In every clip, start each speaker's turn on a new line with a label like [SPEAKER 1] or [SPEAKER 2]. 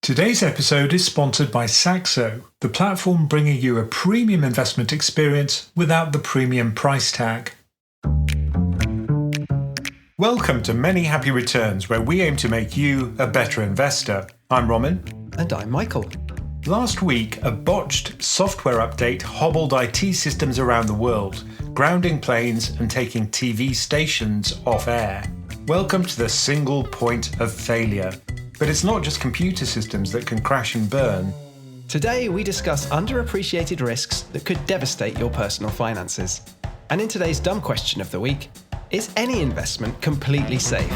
[SPEAKER 1] Today's episode is sponsored by Saxo, the platform bringing you a premium investment experience without the premium price tag. Welcome to Many Happy Returns, where we aim to make you a better investor. I'm Roman.
[SPEAKER 2] And I'm Michael.
[SPEAKER 1] Last week, a botched software update hobbled IT systems around the world, grounding planes and taking TV stations off air. Welcome to the single point of failure. But it's not just computer systems that can crash and burn.
[SPEAKER 2] Today, we discuss underappreciated risks that could devastate your personal finances. And in today's dumb question of the week, is any investment completely safe?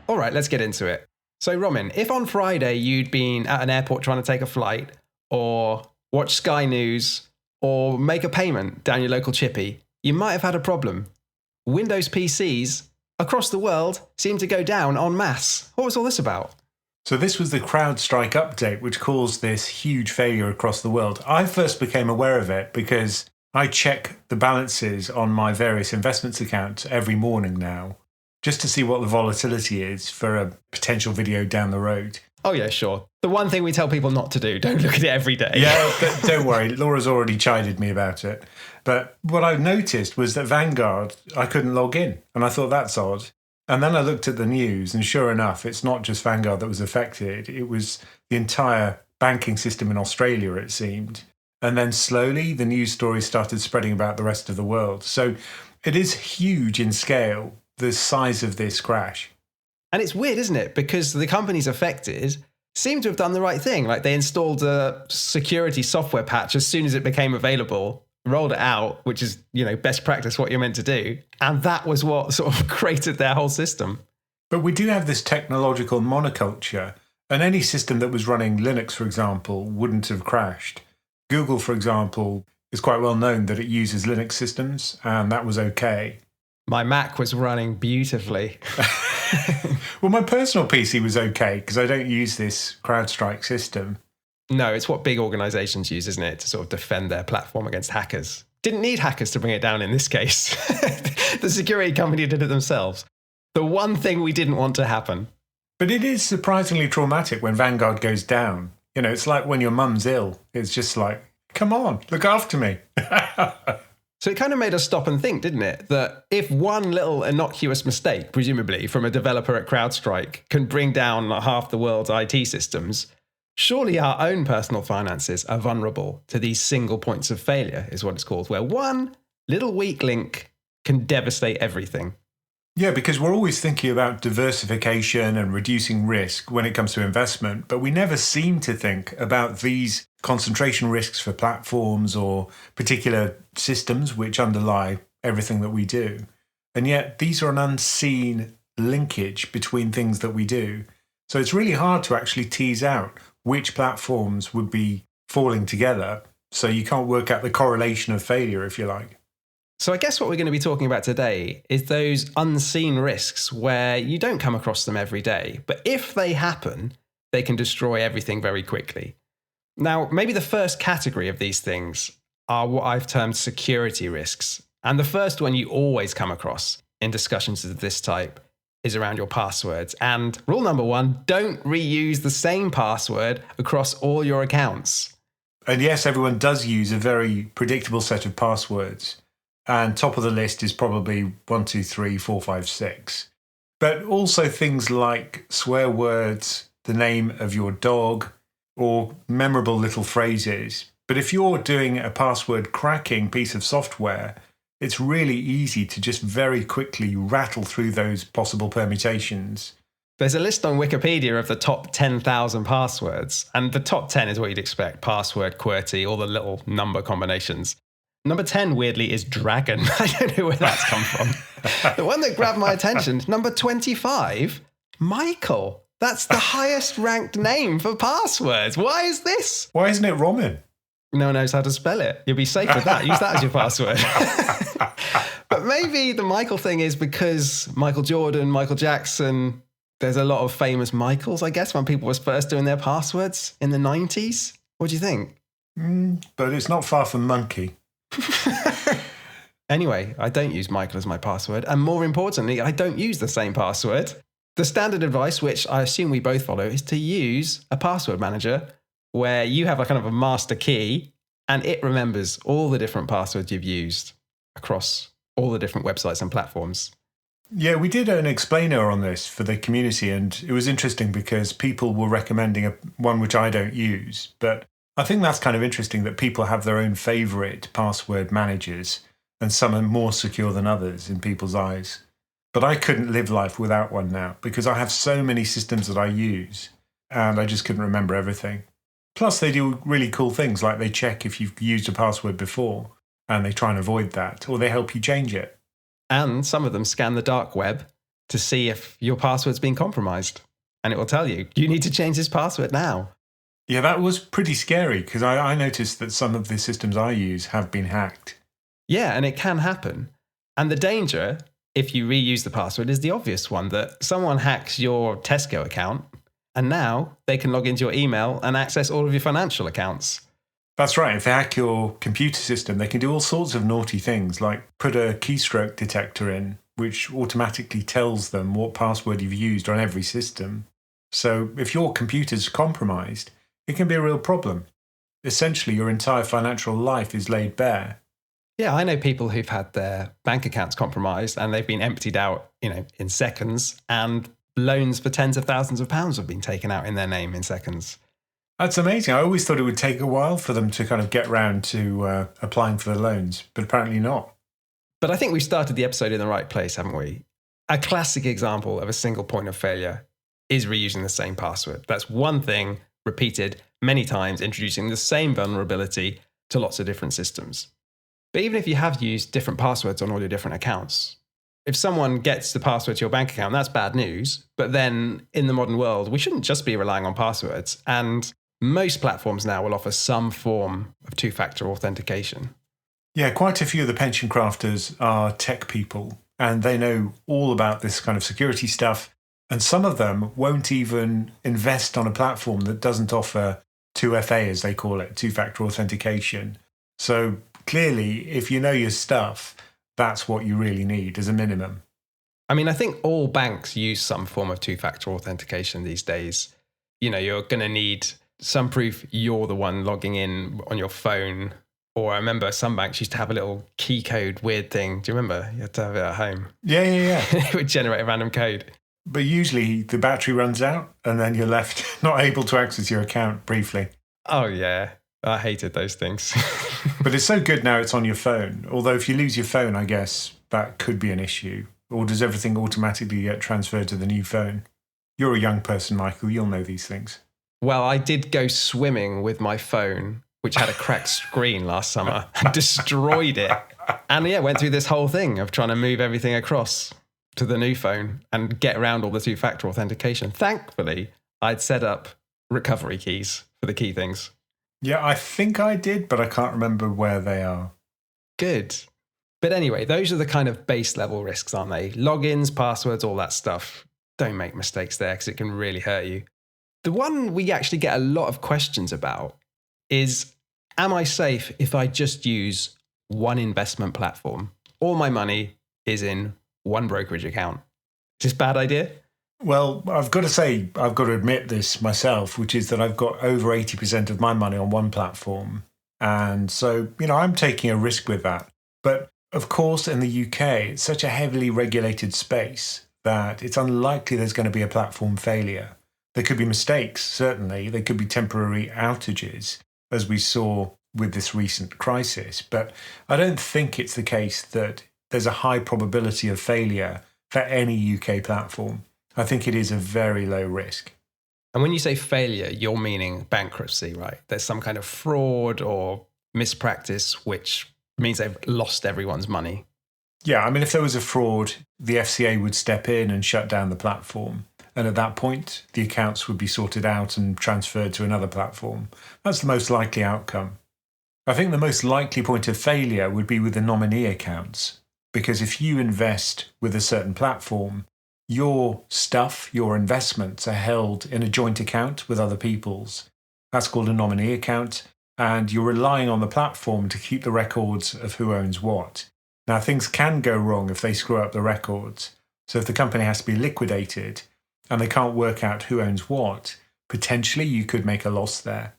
[SPEAKER 2] All right, let's get into it. So, Roman, if on Friday you'd been at an airport trying to take a flight, or watch Sky News, or make a payment down your local chippy, you might have had a problem. Windows PCs across the world seem to go down en masse. What was all this about?
[SPEAKER 1] So this was the CrowdStrike update, which caused this huge failure across the world. I first became aware of it because I check the balances on my various investments accounts every morning now, just to see what the volatility is for a potential video down the road.
[SPEAKER 2] Oh yeah, sure. The one thing we tell people not to do, don't look at it every day.
[SPEAKER 1] Yeah, but don't worry, Laura's already chided me about it. But what I noticed was that Vanguard, I couldn't log in. And I thought, that's odd. And then I looked at the news, and sure enough, it's not just Vanguard that was affected. It was the entire banking system in Australia, it seemed. And then slowly, the news stories started spreading about the rest of the world. So it is huge in scale, the size of this crash.
[SPEAKER 2] And it's weird, isn't it? Because the companies affected seem to have done the right thing. Like they installed a security software patch as soon as it became available, rolled it out, which is, best practice, what you're meant to do. And that was what sort of created their whole system.
[SPEAKER 1] But we do have this technological monoculture, and any system that was running Linux, for example, wouldn't have crashed. Google, for example, is quite well known that it uses Linux systems, and that was okay.
[SPEAKER 2] My Mac was running beautifully.
[SPEAKER 1] Well, my personal PC was okay because I don't use this CrowdStrike system.
[SPEAKER 2] No, it's what big organizations use, isn't it? To sort of defend their platform against hackers. Didn't need hackers to bring it down in this case. The security company did it themselves. The one thing we didn't want to happen.
[SPEAKER 1] But it is surprisingly traumatic when Vanguard goes down. It's like when your mum's ill. It's just like, come on, look after me.
[SPEAKER 2] So it kind of made us stop and think, didn't it? That if one little innocuous mistake, presumably from a developer at CrowdStrike, can bring down half the world's IT systems, surely our own personal finances are vulnerable to these single points of failure, is what it's called, where one little weak link can devastate everything.
[SPEAKER 1] Yeah, because we're always thinking about diversification and reducing risk when it comes to investment, but we never seem to think about these concentration risks for platforms or particular systems which underlie everything that we do. And yet these are an unseen linkage between things that we do. So it's really hard to actually tease out which platforms would be falling together. So you can't work out the correlation of failure, if you like.
[SPEAKER 2] So I guess what we're going to be talking about today is those unseen risks where you don't come across them every day. But if they happen, they can destroy everything very quickly. Now, maybe the first category of these things are what I've termed security risks. And the first one you always come across in discussions of this type is around your passwords. And rule number one, don't reuse the same password across all your accounts.
[SPEAKER 1] And yes, everyone does use a very predictable set of passwords. And top of the list is probably 1, 2, 3, 4, 5, 6. But also things like swear words, the name of your dog, or memorable little phrases. But if you're doing a password cracking piece of software, it's really easy to just very quickly rattle through those possible permutations.
[SPEAKER 2] There's a list on Wikipedia of the top 10,000 passwords. And the top 10 is what you'd expect. Password, QWERTY, all the little number combinations. Number 10, weirdly, is dragon. I don't know where that's come from. The one that grabbed my attention, number 25, Michael. That's the highest ranked name for passwords. Why is this?
[SPEAKER 1] Why isn't it Roman?
[SPEAKER 2] No one knows how to spell it. You'll be safe with that. Use that as your password. But maybe the Michael thing is because Michael Jordan, Michael Jackson, there's a lot of famous Michaels, I guess, when people were first doing their passwords in the 90s. What do you think?
[SPEAKER 1] But it's not far from monkey.
[SPEAKER 2] Anyway, I don't use Michael as my password. And more importantly, I don't use the same password The standard advice, which I assume we both follow, is to use a password manager where you have a kind of a master key and it remembers all the different passwords you've used across all the different websites and platforms.
[SPEAKER 1] Yeah, we did an explainer on this for the community, and it was interesting because people were recommending one which I don't use. But I think that's kind of interesting that people have their own favorite password managers, and some are more secure than others in people's eyes. But I couldn't live life without one now because I have so many systems that I use, and I just couldn't remember everything. Plus, they do really cool things like they check if you've used a password before, and they try and avoid that, or they help you change it.
[SPEAKER 2] And some of them scan the dark web to see if your password's been compromised. And it will tell you, you need to change this password now.
[SPEAKER 1] Yeah, that was pretty scary because I noticed that some of the systems I use have been hacked.
[SPEAKER 2] Yeah, and it can happen. And the danger, if you reuse the password, is the obvious one that someone hacks your Tesco account and now they can log into your email and access all of your financial accounts.
[SPEAKER 1] That's right. If they hack your computer system, they can do all sorts of naughty things, like put a keystroke detector in, which automatically tells them what password you've used on every system. So if your computer's compromised, it can be a real problem. Essentially, your entire financial life is laid bare.
[SPEAKER 2] Yeah, I know people who've had their bank accounts compromised and they've been emptied out, in seconds, and loans for tens of thousands of pounds have been taken out in their name in seconds.
[SPEAKER 1] That's amazing. I always thought it would take a while for them to kind of get round to applying for the loans, but apparently not.
[SPEAKER 2] But I think we've started the episode in the right place, haven't we? A classic example of a single point of failure is reusing the same password. That's one thing repeated many times, introducing the same vulnerability to lots of different systems. But even if you have used different passwords on all your different accounts, if someone gets the password to your bank account, that's bad news. But then in the modern world, we shouldn't just be relying on passwords. And most platforms now will offer some form of two-factor authentication.
[SPEAKER 1] Yeah, quite a few of the pension crafters are tech people, and they know all about this kind of security stuff. And some of them won't even invest on a platform that doesn't offer 2FA, as they call it, two-factor authentication. So clearly, if you know your stuff, that's what you really need as a minimum.
[SPEAKER 2] I mean, I think all banks use some form of two-factor authentication these days. You're going to need some proof you're the one logging in on your phone. Or I remember some banks used to have a little key code weird thing. Do you remember? You had to have it at home.
[SPEAKER 1] Yeah.
[SPEAKER 2] It would generate a random code.
[SPEAKER 1] But usually the battery runs out and then you're left not able to access your account briefly.
[SPEAKER 2] Oh, yeah. I hated those things.
[SPEAKER 1] But it's so good now it's on your phone. Although if you lose your phone, I guess that could be an issue. Or does everything automatically get transferred to the new phone? You're a young person, Michael. You'll know these things.
[SPEAKER 2] Well, I did go swimming with my phone, which had a cracked screen last summer, and destroyed it. And yeah, went through this whole thing of trying to move everything across to the new phone and get around all the two-factor authentication. Thankfully, I'd set up recovery keys for the key things.
[SPEAKER 1] Yeah, I think I did, but I can't remember where they are.
[SPEAKER 2] Good. But anyway, those are the kind of base level risks, aren't they? Logins, passwords, all that stuff. Don't make mistakes there because it can really hurt you. The one we actually get a lot of questions about is, am I safe if I just use one investment platform? All my money is in one brokerage account. Is this a bad idea?
[SPEAKER 1] Well, I've got to admit this myself, which is that I've got over 80% of my money on one platform. And so, I'm taking a risk with that. But of course, in the UK, it's such a heavily regulated space that it's unlikely there's going to be a platform failure. There could be mistakes, certainly. There could be temporary outages, as we saw with this recent crisis. But I don't think it's the case that there's a high probability of failure for any UK platform. I think it is a very low risk.
[SPEAKER 2] And when you say failure, you're meaning bankruptcy, right? There's some kind of fraud or mispractice, which means they've lost everyone's money.
[SPEAKER 1] Yeah, I mean, if there was a fraud, the FCA would step in and shut down the platform. And at that point, the accounts would be sorted out and transferred to another platform. That's the most likely outcome. I think the most likely point of failure would be with the nominee accounts. Because if you invest with a certain platform, your stuff, your investments are held in a joint account with other people's. That's called a nominee account. And you're relying on the platform to keep the records of who owns what. Now, things can go wrong if they screw up the records. So if the company has to be liquidated, and they can't work out who owns what, potentially you could make a loss there.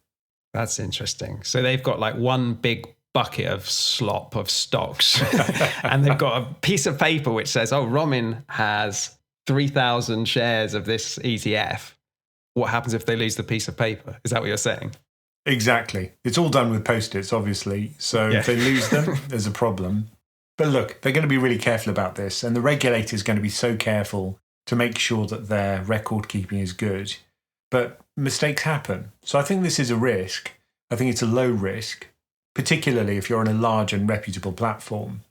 [SPEAKER 2] That's interesting. So they've got like one big bucket of slop of stocks and they've got a piece of paper which says, oh, Romin has 3,000 shares of this ETF. What happens if they lose the piece of paper? Is that what you're saying?
[SPEAKER 1] Exactly. It's all done with Post-its, obviously. So if they lose them, there's a problem. But look, they're going to be really careful about this. And the regulator is going to be so careful to make sure that their record keeping is good. But mistakes happen. So I think this is a risk. I think it's a low risk, particularly if you're on a large and reputable platform.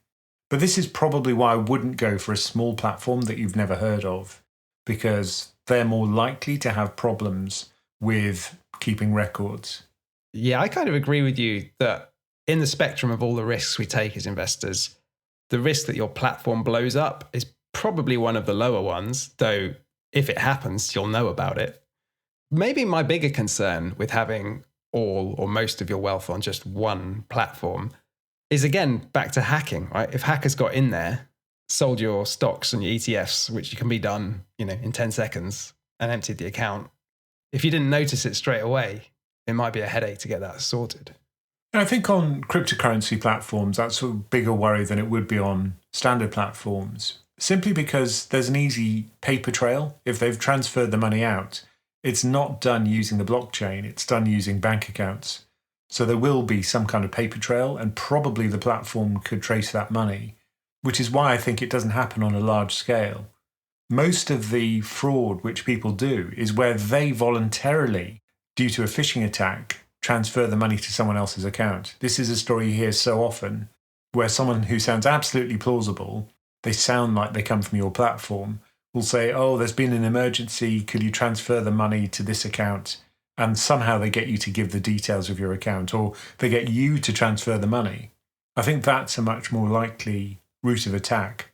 [SPEAKER 1] But this is probably why I wouldn't go for a small platform that you've never heard of, because they're more likely to have problems with keeping records.
[SPEAKER 2] Yeah, I kind of agree with you that in the spectrum of all the risks we take as investors, the risk that your platform blows up is probably one of the lower ones, though if it happens, you'll know about it. Maybe my bigger concern with having all or most of your wealth on just one platform is, again, back to hacking, right? If hackers got in there, sold your stocks and your ETFs, which can be done, in 10 seconds, and emptied the account, if you didn't notice it straight away, it might be a headache to get that sorted.
[SPEAKER 1] I think on cryptocurrency platforms, that's a bigger worry than it would be on standard platforms, simply because there's an easy paper trail. If they've transferred the money out, it's not done using the blockchain, it's done using bank accounts. So there will be some kind of paper trail, and probably the platform could trace that money, which is why I think it doesn't happen on a large scale. Most of the fraud which people do is where they voluntarily, due to a phishing attack, transfer the money to someone else's account. This is a story you hear so often, where someone who sounds absolutely plausible, they sound like they come from your platform, will say, oh, there's been an emergency, could you transfer the money to this account? And somehow they get you to give the details of your account, or they get you to transfer the money. I think that's a much more likely route of attack.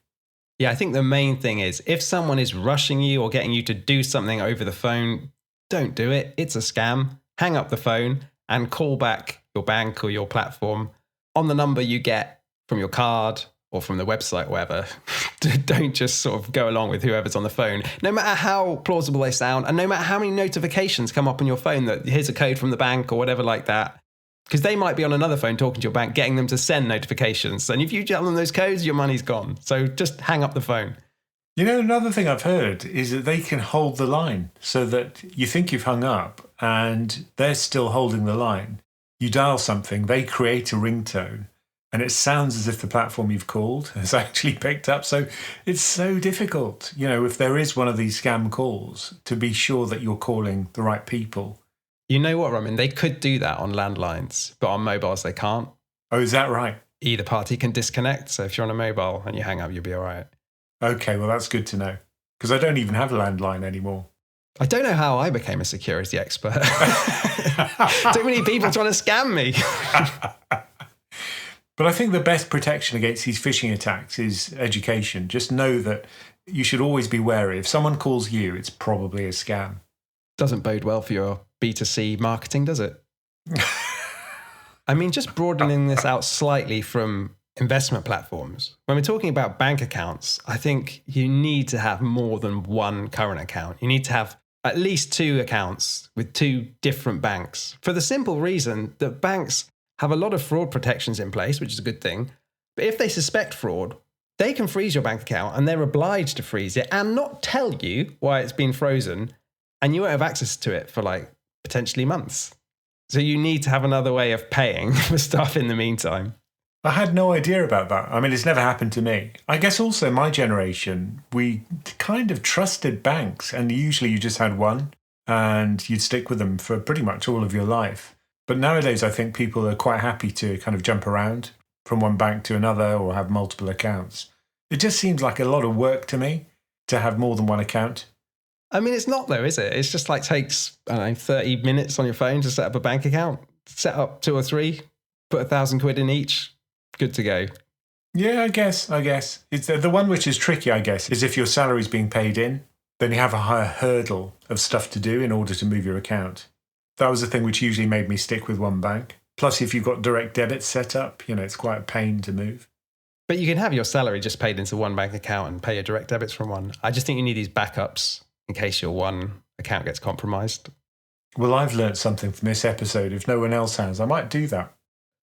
[SPEAKER 2] Yeah, I think the main thing is if someone is rushing you or getting you to do something over the phone, don't do it. It's a scam. Hang up the phone and call back your bank or your platform on the number you get from your card or from the website, whatever. Don't just sort of go along with whoever's on the phone, no matter how plausible they sound, and no matter how many notifications come up on your phone that here's a code from the bank or whatever like that. Because they might be on another phone talking to your bank, getting them to send notifications. And if you tell them those codes, your money's gone. So just hang up the phone.
[SPEAKER 1] Another thing I've heard is that they can hold the line so that you think you've hung up and they're still holding the line. You dial something, they create a ringtone, and it sounds as if the platform you've called has actually picked up. So it's so difficult, if there is one of these scam calls, to be sure that you're calling the right people.
[SPEAKER 2] You know what, Roman? They could do that on landlines, but on mobiles they can't.
[SPEAKER 1] Oh, is that right?
[SPEAKER 2] Either party can disconnect. So if you're on a mobile and you hang up, you'll be all right.
[SPEAKER 1] Okay, well, that's good to know, because I don't even have a landline anymore.
[SPEAKER 2] I don't know how I became a security expert. Too many people trying to scam me.
[SPEAKER 1] But I think the best protection against these phishing attacks is education. Just know that you should always be wary. If someone calls you, it's probably a scam.
[SPEAKER 2] Doesn't bode well for your B2C marketing, does it? I mean, just broadening this out slightly from investment platforms. When we're talking about bank accounts, I think you need to have more than one current account. You need to have at least 2 accounts with 2 different banks, for the simple reason that banks have a lot of fraud protections in place, which is a good thing. But if they suspect fraud, they can freeze your bank account, and they're obliged to freeze it and not tell you why it's been frozen, and you won't have access to it for potentially months. So you need to have another way of paying for stuff in the meantime.
[SPEAKER 1] I had no idea about that. I mean, it's never happened to me. I guess also my generation, we kind of trusted banks, and usually you just had one and you'd stick with them for pretty much all of your life. But nowadays, I think people are quite happy to kind of jump around from one bank to another or have multiple accounts. It just seems like a lot of work to me to have more than one account.
[SPEAKER 2] I mean, it's not though, is it? It's just takes, 30 minutes on your phone to set up a bank account. Set up 2 or 3, put 1,000 quid in each. Good to go.
[SPEAKER 1] Yeah, I guess. It's the one which is tricky, I guess, is if your salary's being paid in, then you have a higher hurdle of stuff to do in order to move your account. That was the thing which usually made me stick with one bank. Plus, if you've got direct debit set up, it's quite a pain to move.
[SPEAKER 2] But you can have your salary just paid into one bank account and pay your direct debits from one. I just think you need these backups in case your one account gets compromised.
[SPEAKER 1] Well, I've learned something from this episode. If no one else has, I might do that.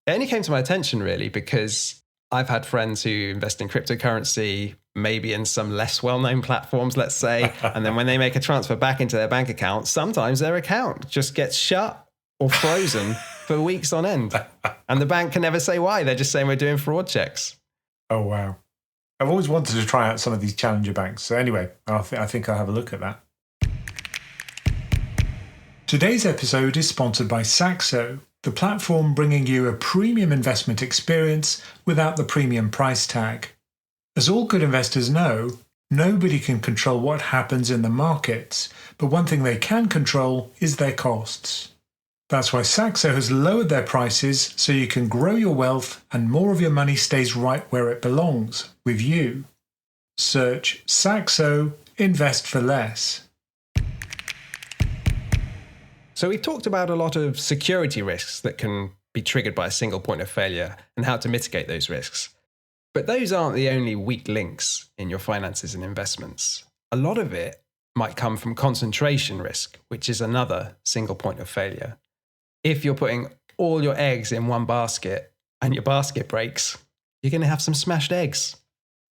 [SPEAKER 2] It only came to my attention really because I've had friends who invest in cryptocurrency, maybe in some less well-known platforms, let's say, and then when they make a transfer back into their bank account, sometimes their account just gets shut or frozen for weeks on end. And the bank can never say why. They're just saying we're doing fraud checks.
[SPEAKER 1] Oh, wow. I've always wanted to try out some of these challenger banks. So anyway, I think I'll have a look at that. Today's episode is sponsored by Saxo, the platform bringing you a premium investment experience without the premium price tag. As all good investors know, nobody can control what happens in the markets, but one thing they can control is their costs. That's why Saxo has lowered their prices so you can grow your wealth and more of your money stays right where it belongs, with you. Search Saxo, invest for less.
[SPEAKER 2] So we've talked about a lot of security risks that can be triggered by a single point of failure and how to mitigate those risks. But those aren't the only weak links in your finances and investments. A lot of it might come from concentration risk, which is another single point of failure. If you're putting all your eggs in one basket and your basket breaks, you're going to have some smashed eggs.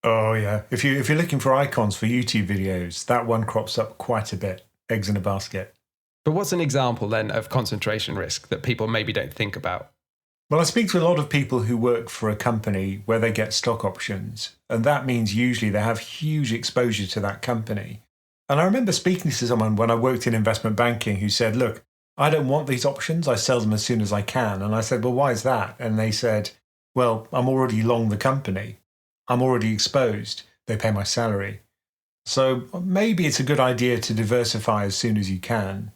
[SPEAKER 1] Oh yeah, if you're looking for icons for YouTube videos, that one crops up quite a bit. Eggs in a basket.
[SPEAKER 2] But what's an example then of concentration risk that people maybe don't think about?
[SPEAKER 1] Well, I speak to a lot of people who work for a company where they get stock options, and that means usually they have huge exposure to that company. And I remember speaking to someone when I worked in investment banking who said, look, I don't want these options. I sell them as soon as I can. And I said, well, why is that? And they said, well, I'm already long the company. I'm already exposed. They pay my salary. So maybe it's a good idea to diversify as soon as you can,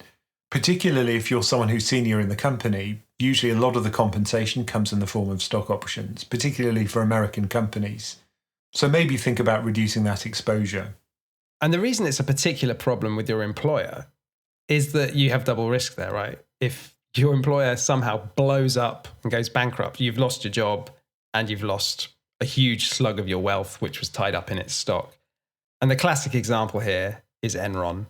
[SPEAKER 1] particularly if you're someone who's senior in the company. Usually a lot of the compensation comes in the form of stock options, particularly for American companies. So maybe think about reducing that exposure.
[SPEAKER 2] And the reason it's a particular problem with your employer is that you have double risk there, right? If your employer somehow blows up and goes bankrupt, you've lost your job and you've lost a huge slug of your wealth, which was tied up in its stock. And the classic example here is Enron,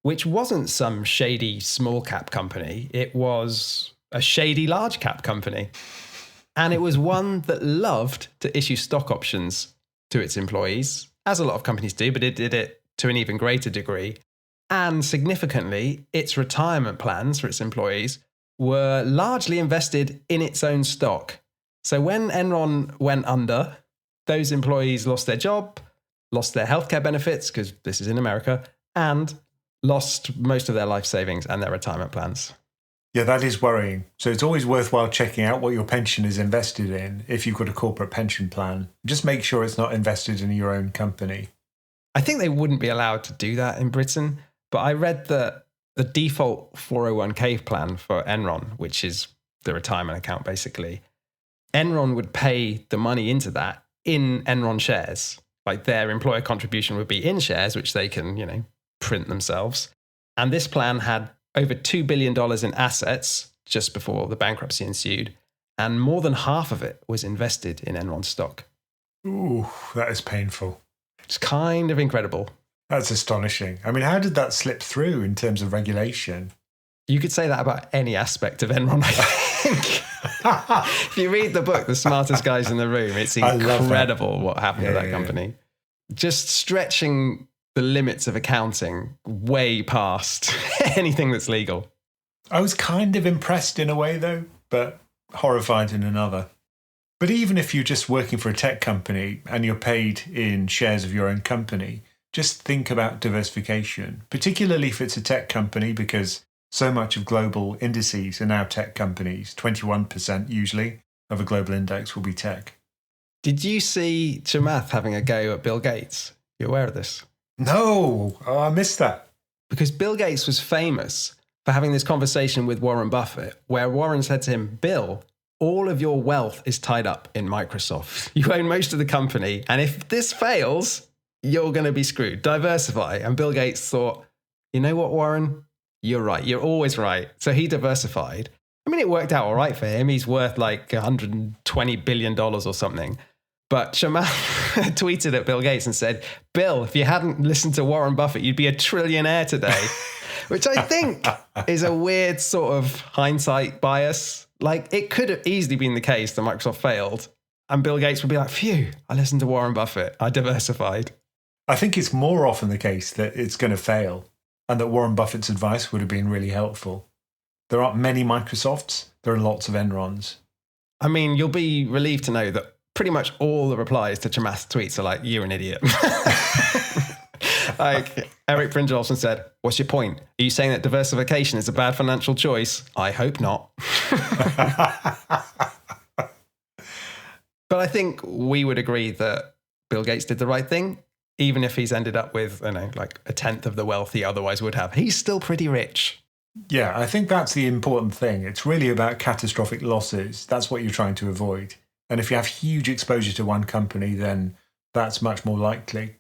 [SPEAKER 2] which wasn't some shady small cap company. It was a shady large cap company. And it was one that loved to issue stock options to its employees, as a lot of companies do, but it did it to an even greater degree. And significantly, its retirement plans for its employees were largely invested in its own stock. So when Enron went under, those employees lost their job, lost their healthcare benefits, because this is in America, and lost most of their life savings and their retirement plans.
[SPEAKER 1] Yeah, that is worrying. So it's always worthwhile checking out what your pension is invested in if you've got a corporate pension plan. Just make sure it's not invested in your own company.
[SPEAKER 2] I think they wouldn't be allowed to do that in Britain, but I read that the default 401k plan for Enron, which is the retirement account basically, Enron would pay the money into that in Enron shares. Like their employer contribution would be in shares, which they can, print themselves. And this plan had over $2 billion in assets just before the bankruptcy ensued. And more than half of it was invested in Enron stock.
[SPEAKER 1] Ooh, that is painful.
[SPEAKER 2] It's kind of incredible.
[SPEAKER 1] That's astonishing. I mean, how did that slip through in terms of regulation?
[SPEAKER 2] You could say that about any aspect of Enron, I think. If you read the book, The Smartest Guys in the Room, it's incredible what happened to that company. Just stretching the limits of accounting way past anything that's legal.
[SPEAKER 1] I was kind of impressed in a way, though, but horrified in another. But even if you're just working for a tech company and you're paid in shares of your own company, just think about diversification, particularly if it's a tech company, because so much of global indices are now tech companies. 21% usually of a global index will be tech.
[SPEAKER 2] Did you see Chamath having a go at Bill Gates? You aware of this?
[SPEAKER 1] No, I missed that.
[SPEAKER 2] Because Bill Gates was famous for having this conversation with Warren Buffett, where Warren said to him, Bill, all of your wealth is tied up in Microsoft. You own most of the company. And if this fails, you're going to be screwed. Diversify. And Bill Gates thought, you know what, Warren? You're right. You're always right. So he diversified. I mean, it worked out all right for him. He's worth like $120 billion or something. But Chamath tweeted at Bill Gates and said, Bill, if you hadn't listened to Warren Buffett, you'd be a trillionaire today, which I think is a weird sort of hindsight bias. Like, it could have easily been the case that Microsoft failed and Bill Gates would be like, phew, I listened to Warren Buffett. I diversified.
[SPEAKER 1] I think it's more often the case that it's going to fail and that Warren Buffett's advice would have been really helpful. There aren't many Microsofts. There are lots of Enrons.
[SPEAKER 2] I mean, you'll be relieved to know that pretty much all the replies to Chamath's tweets are like, you're an idiot. Like Eric Brynjolfsson said, what's your point? Are you saying that diversification is a bad financial choice? I hope not. But I think we would agree that Bill Gates did the right thing, even if he's ended up with, like a tenth of the wealth he otherwise would have. He's still pretty rich.
[SPEAKER 1] Yeah, I think that's the important thing. It's really about catastrophic losses. That's what you're trying to avoid. And if you have huge exposure to one company, then that's much more likely.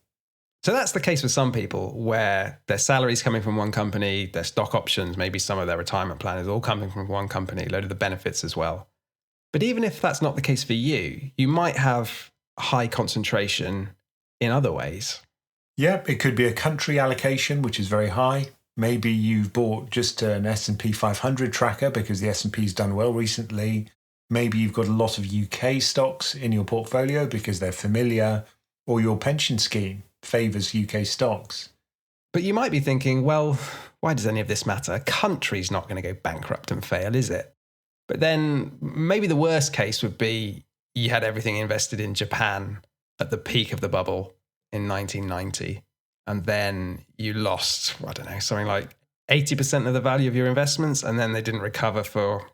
[SPEAKER 2] So that's the case with some people where their salary's coming from one company, their stock options, maybe some of their retirement plan is all coming from one company, a load of the benefits as well. But even if that's not the case for you, you might have high concentration in other ways.
[SPEAKER 1] Yeah, it could be a country allocation, which is very high. Maybe you've bought just an S&P 500 tracker because the S&P's done well recently. Maybe you've got a lot of UK stocks in your portfolio because they're familiar, or your pension scheme favours UK stocks.
[SPEAKER 2] But you might be thinking, well, why does any of this matter? A country's not going to go bankrupt and fail, is it? But then maybe the worst case would be you had everything invested in Japan at the peak of the bubble in 1990. And then you lost, I don't know, something like 80% of the value of your investments. And then they didn't recover for,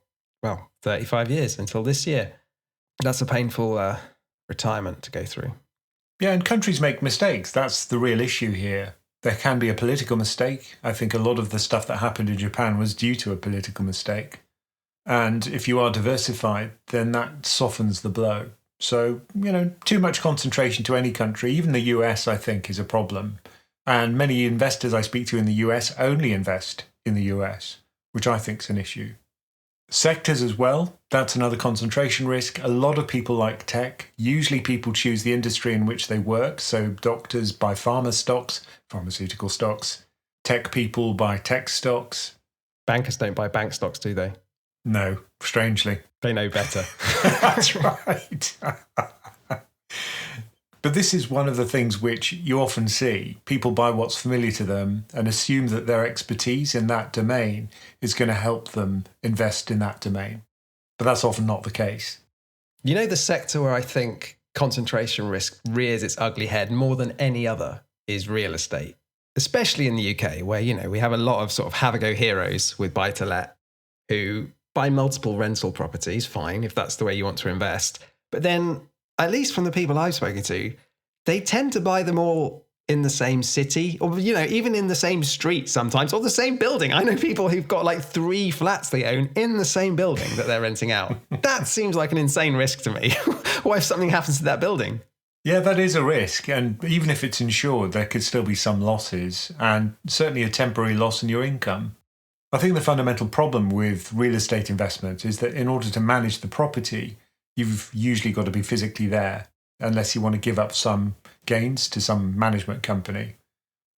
[SPEAKER 2] 35 years until this year. That's a painful retirement to go through.
[SPEAKER 1] Yeah, and countries make mistakes. That's the real issue here. There can be a political mistake. I think a lot of the stuff that happened in Japan was due to a political mistake. And if you are diversified, then that softens the blow. So, too much concentration to any country, even the US, I think, is a problem. And many investors I speak to in the US only invest in the US, which I think is an issue. Sectors as well, that's another concentration risk. A lot of people like tech. Usually people choose the industry in which they work. So doctors buy pharmaceutical stocks. Tech people buy tech stocks.
[SPEAKER 2] Bankers don't buy bank stocks, do they?
[SPEAKER 1] No, strangely.
[SPEAKER 2] They know better.
[SPEAKER 1] That's right. But this is one of the things which you often see. People buy what's familiar to them and assume that their expertise in that domain is going to help them invest in that domain. But that's often not the case.
[SPEAKER 2] The sector where I think concentration risk rears its ugly head more than any other is real estate, especially in the UK, where, we have a lot of sort of have-a-go heroes with buy-to-let who buy multiple rental properties, fine, if that's the way you want to invest. But then, at least from the people I've spoken to, they tend to buy them all in the same city or, even in the same street sometimes or the same building. I know people who've got like 3 flats they own in the same building that they're renting out. That seems like an insane risk to me. What if something happens to that building?
[SPEAKER 1] Yeah, that is a risk. And even if it's insured, there could still be some losses and certainly a temporary loss in your income. I think the fundamental problem with real estate investment is that in order to manage the property, you've usually got to be physically there, unless you want to give up some gains to some management company.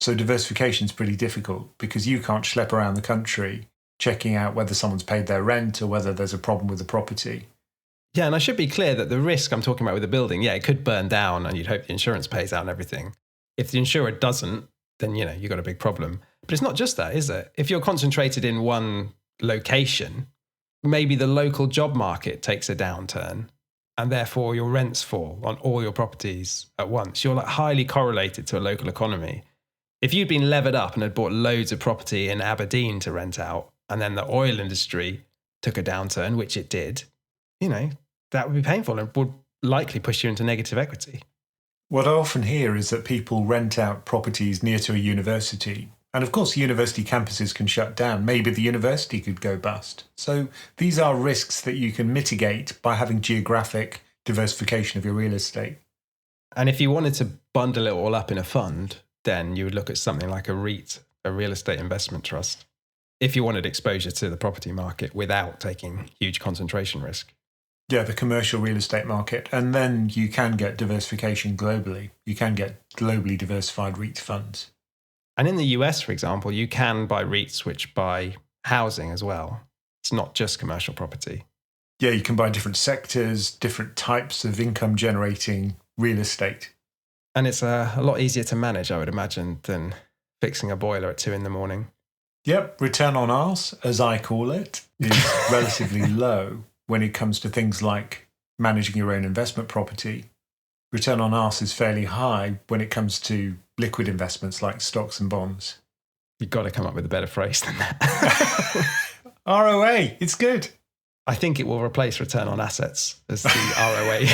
[SPEAKER 1] So diversification is pretty difficult because you can't schlep around the country checking out whether someone's paid their rent or whether there's a problem with the property.
[SPEAKER 2] Yeah, and I should be clear that the risk I'm talking about with the building, it could burn down and you'd hope the insurance pays out and everything. If the insurer doesn't, then, you've got a big problem. But it's not just that, is it? If you're concentrated in one location, maybe the local job market takes a downturn and therefore your rents fall on all your properties at once. You're like highly correlated to a local economy. If you'd been levered up and had bought loads of property in Aberdeen to rent out and then the oil industry took a downturn, which it did, that would be painful and would likely push you into negative equity.
[SPEAKER 1] What I often hear is that people rent out properties near to a university. And of course, university campuses can shut down. Maybe the university could go bust. So these are risks that you can mitigate by having geographic diversification of your real estate.
[SPEAKER 2] And if you wanted to bundle it all up in a fund, then you would look at something like a REIT, a real estate investment trust, if you wanted exposure to the property market without taking huge concentration risk.
[SPEAKER 1] Yeah, the commercial real estate market. And then you can get diversification globally. You can get globally diversified REIT funds.
[SPEAKER 2] And in the US, for example, you can buy REITs which buy housing as well. It's not just commercial property.
[SPEAKER 1] Yeah, you can buy different sectors, different types of income generating real estate.
[SPEAKER 2] And it's a lot easier to manage, I would imagine, than fixing a boiler at 2 a.m.
[SPEAKER 1] Yep, return on arse, as I call it, is relatively low when it comes to things like managing your own investment property. Return on arse is fairly high when it comes to liquid investments like stocks and bonds.
[SPEAKER 2] You've got to come up with a better phrase than that.
[SPEAKER 1] ROA, it's good.
[SPEAKER 2] I think it will replace return on assets as the ROA.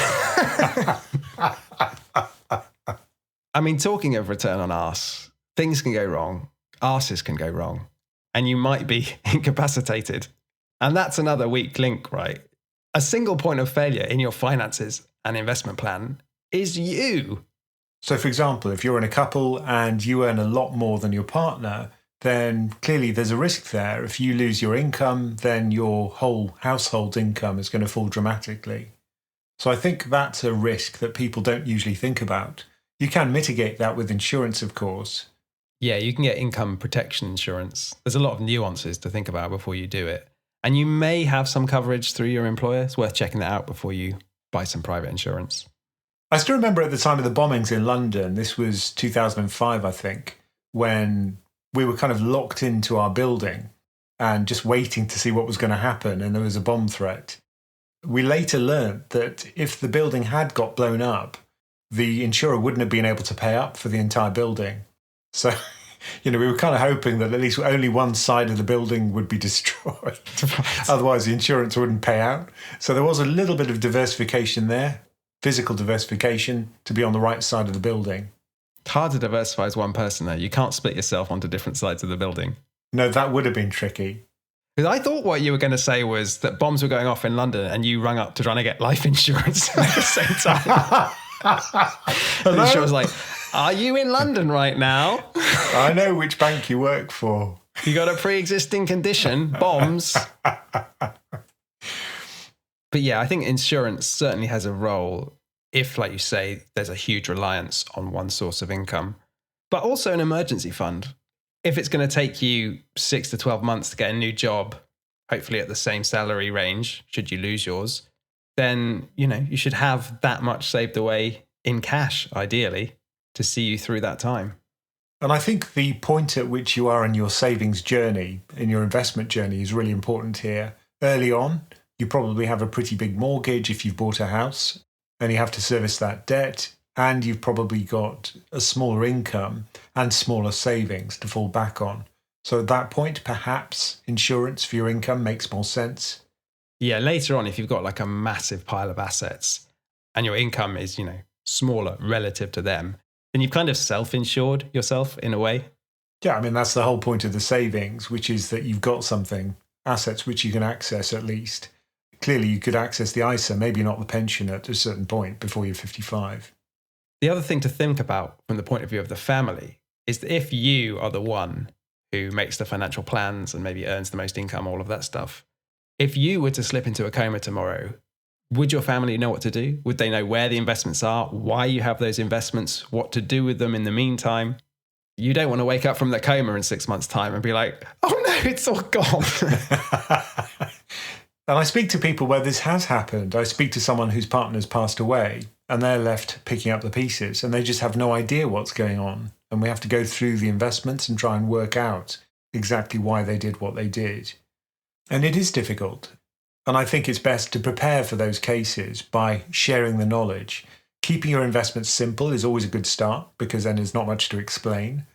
[SPEAKER 2] I mean, talking of return on arse, things can go wrong. Arses can go wrong. And you might be incapacitated. And that's another weak link, right? A single point of failure in your finances and investment plan is you.
[SPEAKER 1] So, for example, if you're in a couple and you earn a lot more than your partner, then clearly there's a risk there. If you lose your income, then your whole household income is going to fall dramatically. So I think that's a risk that people don't usually think about. You can mitigate that with insurance, of course.
[SPEAKER 2] Yeah, you can get income protection insurance. There's a lot of nuances to think about before you do it. And you may have some coverage through your employer. It's worth checking that out before you buy some private insurance.
[SPEAKER 1] I still remember at the time of the bombings in London, this was 2005, I think, when we were kind of locked into our building and just waiting to see what was going to happen, and there was a bomb threat. We later learned that if the building had got blown up, the insurer wouldn't have been able to pay up for the entire building. So, we were kind of hoping that at least only one side of the building would be destroyed. Right. Otherwise, the insurance wouldn't pay out. So there was a little bit of diversification there, physical diversification, to be on the right side of the building.
[SPEAKER 2] It's hard to diversify as one person, though. You can't split yourself onto different sides of the building.
[SPEAKER 1] No, that would have been tricky.
[SPEAKER 2] Because I thought what you were going to say was that bombs were going off in London and you rung up to try to get life insurance at the same time. The insurer's like, are you in London right now?
[SPEAKER 1] I know which bank you work for.
[SPEAKER 2] You got a pre-existing condition, bombs. But yeah, I think insurance certainly has a role if, like you say, there's a huge reliance on one source of income. But also an emergency fund. If it's going to take you 6 to 12 months to get a new job, hopefully at the same salary range, should you lose yours, then, you should have that much saved away in cash, ideally, to see you through that time.
[SPEAKER 1] And I think the point at which you are in your savings journey, in your investment journey, is really important here. Early on, you probably have a pretty big mortgage if you've bought a house, and you have to service that debt, and you've probably got a smaller income and smaller savings to fall back on. So at that point, perhaps insurance for your income makes more sense.
[SPEAKER 2] Yeah, later on, if you've got like a massive pile of assets and your income is, smaller relative to them, then you've kind of self-insured yourself in a way.
[SPEAKER 1] Yeah, I mean, that's the whole point of the savings, which is that you've got something, assets which you can access at least. Clearly, you could access the ISA, maybe not the pension at a certain point before you're 55.
[SPEAKER 2] The other thing to think about from the point of view of the family is that if you are the one who makes the financial plans and maybe earns the most income, all of that stuff, if you were to slip into a coma tomorrow, would your family know what to do? Would they know where the investments are, why you have those investments, what to do with them in the meantime? You don't want to wake up from the coma in 6 months' time and be like, oh no, it's all gone.
[SPEAKER 1] And I speak to people where this has happened. I speak to someone whose partner's passed away and they're left picking up the pieces and they just have no idea what's going on. And we have to go through the investments and try and work out exactly why they did what they did. And it is difficult. And I think it's best to prepare for those cases by sharing the knowledge. Keeping your investments simple is always a good start because then there's not much to explain.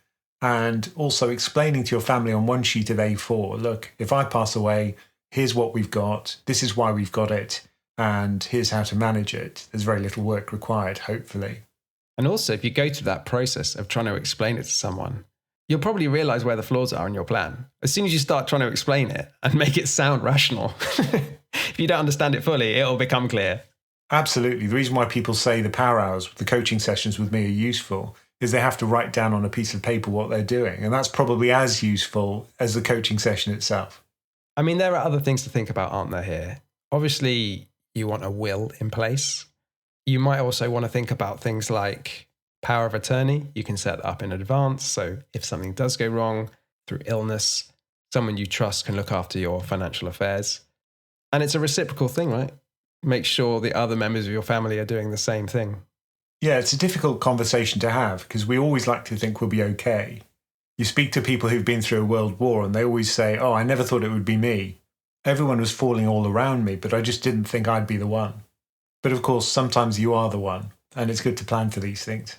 [SPEAKER 1] And also explaining to your family on one sheet of A4, look, if I pass away, here's what we've got, this is why we've got it, and here's how to manage it. There's very little work required, hopefully.
[SPEAKER 2] And also, if you go through that process of trying to explain it to someone, you'll probably realize where the flaws are in your plan. As soon as you start trying to explain it and make it sound rational, if you don't understand it fully, it'll become clear.
[SPEAKER 1] Absolutely. The reason why people say the power hours, the coaching sessions with me are useful is they have to write down on a piece of paper what they're doing. And that's probably as useful as the coaching session itself.
[SPEAKER 2] I mean, there are other things to think about, aren't there, here? Obviously, you want a will in place. You might also want to think about things like power of attorney. You can set that up in advance. So if something does go wrong through illness, someone you trust can look after your financial affairs. And it's a reciprocal thing, right? Make sure the other members of your family are doing the same thing.
[SPEAKER 1] Yeah, it's a difficult conversation to have because we always like to think we'll be okay. You speak to people who've been through a world war and they always say, oh, I never thought it would be me. Everyone was falling all around me, but I just didn't think I'd be the one. But of course, sometimes you are the one, and it's good to plan for these things.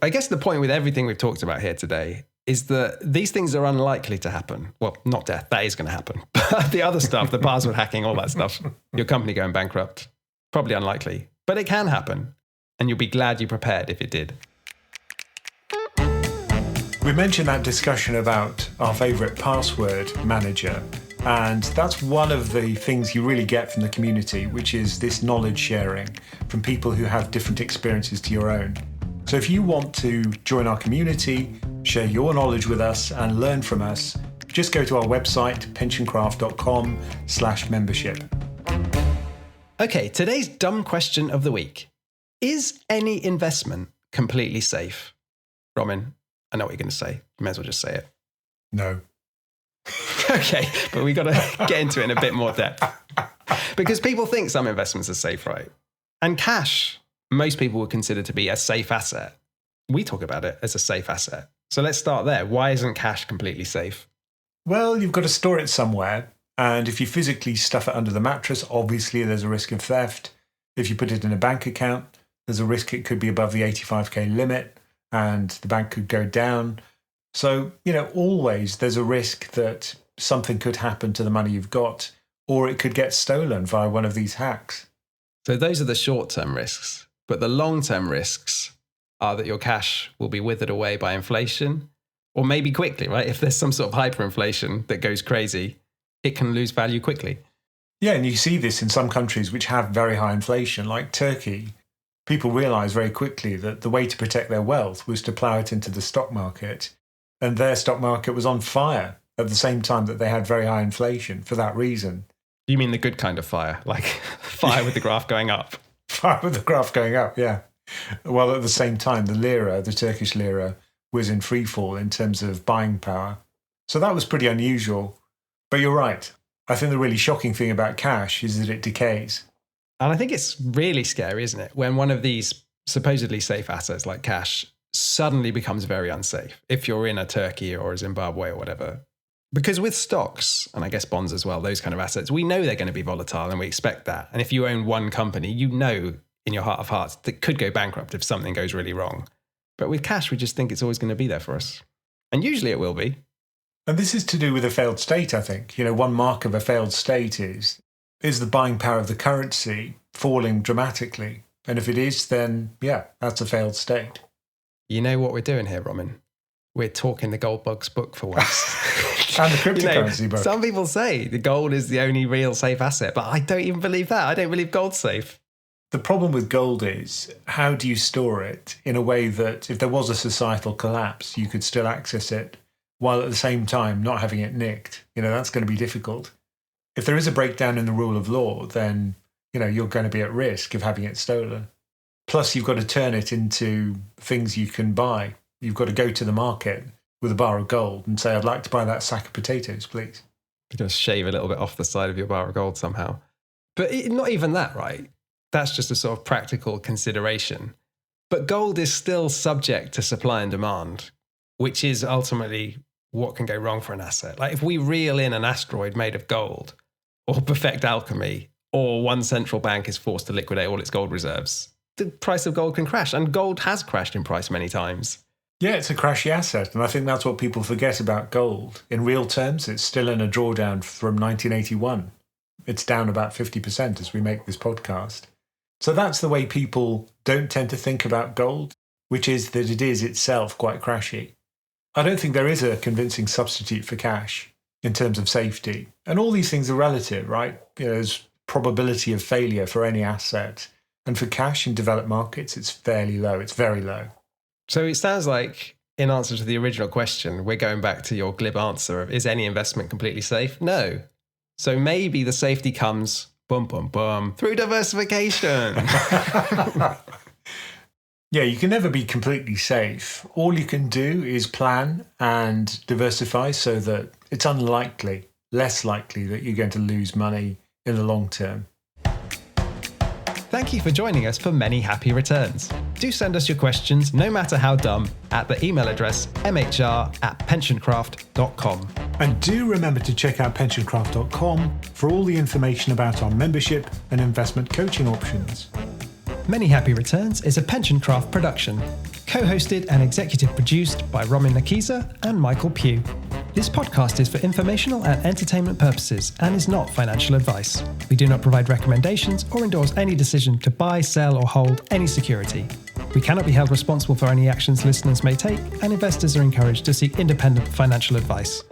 [SPEAKER 2] I guess the point with everything we've talked about here today is that these things are unlikely to happen. Well, not death, that is going to happen. But the other stuff, the password hacking, all that stuff, your company going bankrupt, probably unlikely. But it can happen, and you'll be glad you prepared if it did.
[SPEAKER 1] We mentioned that discussion about our favourite password manager, and that's one of the things you really get from the community, which is this knowledge sharing from people who have different experiences to your own. So if you want to join our community, share your knowledge with us and learn from us, just go to our website, pensioncraft.com/membership.
[SPEAKER 2] Okay, today's dumb question of the week. Is any investment completely safe? Roman, I know what you're going to say. You may as well just say it.
[SPEAKER 1] No.
[SPEAKER 2] Okay, but we got to get into it in a bit more depth. Because people think some investments are safe, right? And cash, most people would consider to be a safe asset. We talk about it as a safe asset. So let's start there. Why isn't cash completely safe?
[SPEAKER 1] Well, you've got to store it somewhere. And if you physically stuff it under the mattress, obviously there's a risk of theft. If you put it in a bank account, there's a risk it could be above the 85k limit and the bank could go down. So, always there's a risk that something could happen to the money you've got, or it could get stolen via one of these hacks.
[SPEAKER 2] So those are the short-term risks. But the long-term risks are that your cash will be withered away by inflation, or maybe quickly, right? If there's some sort of hyperinflation that goes crazy, it can lose value quickly.
[SPEAKER 1] Yeah, and you see this in some countries which have very high inflation, like Turkey. People realised very quickly that the way to protect their wealth was to plough it into the stock market. And their stock market was on fire at the same time that they had very high inflation for that reason.
[SPEAKER 2] You mean the good kind of fire, like fire with the graph going up?
[SPEAKER 1] Fire with the graph going up, yeah. Well, at the same time, the Turkish lira, was in free fall in terms of buying power. So that was pretty unusual. But you're right. I think the really shocking thing about cash is that it decays.
[SPEAKER 2] And I think it's really scary, isn't it? When one of these supposedly safe assets like cash suddenly becomes very unsafe if you're in a Turkey or a Zimbabwe or whatever. Because with stocks, and I guess bonds as well, those kind of assets, we know they're going to be volatile and we expect that. And if you own one company, you know in your heart of hearts that could go bankrupt if something goes really wrong. But with cash, we just think it's always going to be there for us. And usually it will be.
[SPEAKER 1] And this is to do with a failed state, I think. One mark of a failed state is the buying power of the currency falling dramatically? And if it is, then, yeah, that's a failed state.
[SPEAKER 2] You know what we're doing here, Roman? We're talking the gold bug's book for once.
[SPEAKER 1] And the cryptocurrency book.
[SPEAKER 2] Some people say the gold is the only real safe asset, but I don't even believe that. I don't believe gold's safe.
[SPEAKER 1] The problem with gold is, how do you store it in a way that if there was a societal collapse, you could still access it while at the same time not having it nicked? That's going to be difficult. If there is a breakdown in the rule of law, then, you're going to be at risk of having it stolen. Plus, you've got to turn it into things you can buy. You've got to go to the market with a bar of gold and say, I'd like to buy that sack of potatoes, please.
[SPEAKER 2] You're going to shave a little bit off the side of your bar of gold somehow. But not even that, right? That's just a sort of practical consideration. But gold is still subject to supply and demand, which is ultimately what can go wrong for an asset. Like if we reel in an asteroid made of gold, or perfect alchemy, or one central bank is forced to liquidate all its gold reserves, the price of gold can crash. And gold has crashed in price many times.
[SPEAKER 1] Yeah, it's a crashy asset. And I think that's what people forget about gold. In real terms, it's still in a drawdown from 1981. It's down about 50% as we make this podcast. So that's the way people don't tend to think about gold, which is that it is itself quite crashy. I don't think there is a convincing substitute for cash in terms of safety. And all these things are relative, right? There's probability of failure for any asset. And for cash in developed markets, it's fairly low. It's very low.
[SPEAKER 2] So it sounds like, in answer to the original question, we're going back to your glib answer of, is any investment completely safe? No. So maybe the safety comes Bum, bum, bum. Through diversification.
[SPEAKER 1] Yeah, you can never be completely safe. All you can do is plan and diversify so that it's less likely that you're going to lose money in the long term.
[SPEAKER 2] Thank you for joining us for Many Happy Returns. Do send us your questions, no matter how dumb, at the email address mhr@pensioncraft.com.
[SPEAKER 1] And do remember to check out PensionCraft.com for all the information about our membership and investment coaching options.
[SPEAKER 2] Many Happy Returns is a PensionCraft production, co-hosted and executive produced by Roman Nakiza and Michael Pugh. This podcast is for informational and entertainment purposes and is not financial advice. We do not provide recommendations or endorse any decision to buy, sell, or hold any security. We cannot be held responsible for any actions listeners may take, and investors are encouraged to seek independent financial advice.